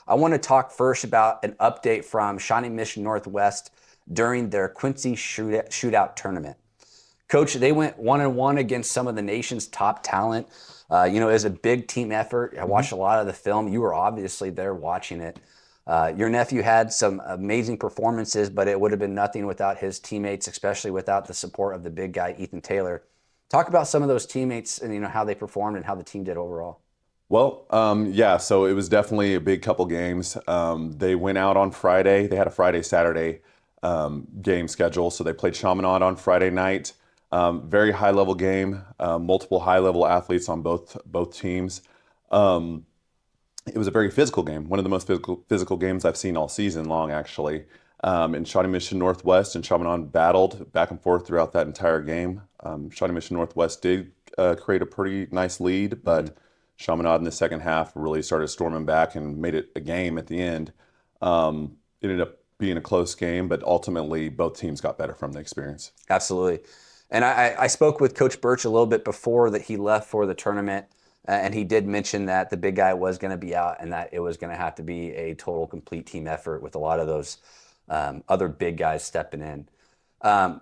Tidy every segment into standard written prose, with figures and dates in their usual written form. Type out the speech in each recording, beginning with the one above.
I want to talk first about an update from Shawnee Mission Northwest during their Quincy Shootout tournament. Coach, they went 1-1 against some of the nation's top talent. It was a big team effort. I watched a lot of the film. You were obviously there watching it. Your nephew had some amazing performances, but it would have been nothing without his teammates, especially without the support of the big guy, Ethan Taylor. Talk about some of those teammates and how they performed and how the team did overall. Well, yeah, so it was definitely a big couple games. They went out on Friday. They had a Friday, Saturday game schedule. So they played Chaminade on Friday night. Very high level game, multiple high level athletes on both teams. Um, it was a very physical game, one of the most physical games I've seen all season long, actually. And Shawnee Mission Northwest and Chaminade battled back and forth throughout that entire game. Shawnee Mission Northwest did create a pretty nice lead, but Chaminade in the second half really started storming back and made it a game at the end. It ended up being a close game, but ultimately both teams got better from the experience. Absolutely. And I spoke with Coach Birch a little bit before that he left for the tournament, and he did mention that the big guy was going to be out and that it was going to have to be a total, complete team effort with a lot of those other big guys stepping in.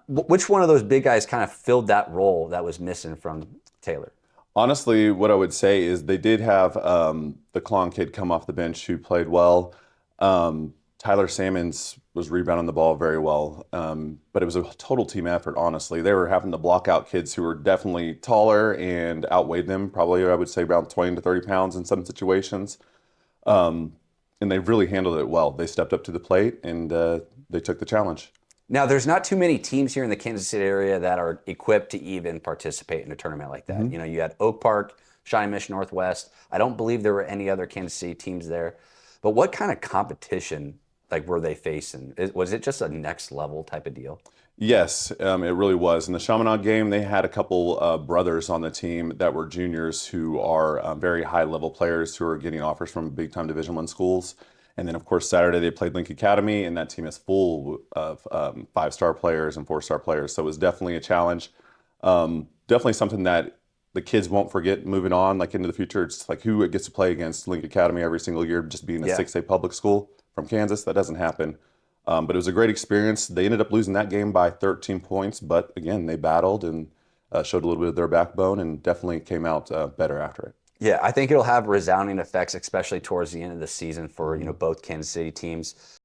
Which one of those big guys kind of filled that role that was missing from Taylor? Honestly, what I would say is they did have the Klon kid come off the bench who played well. Tyler Sammons was rebounding the ball very well, but it was a total team effort, honestly. They were having to block out kids who were definitely taller and outweighed them, probably, I would say, around 20 to 30 pounds in some situations. And they really handled it well. They stepped up to the plate and they took the challenge. Now, there's not too many teams here in the Kansas City area that are equipped to even participate in a tournament like that. You had Oak Park, Shawnee Mission Northwest. I don't believe there were any other Kansas City teams there. But what kind of competition were they facing? Was it just a next level type of deal? Yes, it really was. In the Chaminade game, they had a couple brothers on the team that were juniors who are very high level players who are getting offers from big time Division I schools. And then, of course, Saturday they played Link Academy, and that team is full of five-star players and four-star players. So it was definitely a challenge. Definitely something that the kids won't forget moving on, like into the future. It's like who gets to play against Link Academy every single year, just being a Yeah. 6A public school from Kansas. That doesn't happen. But it was a great experience. They ended up losing that game by 13 points, but again, they battled and showed a little bit of their backbone and definitely came out better after it. Yeah, I think it'll have resounding effects, especially towards the end of the season for both Kansas City teams.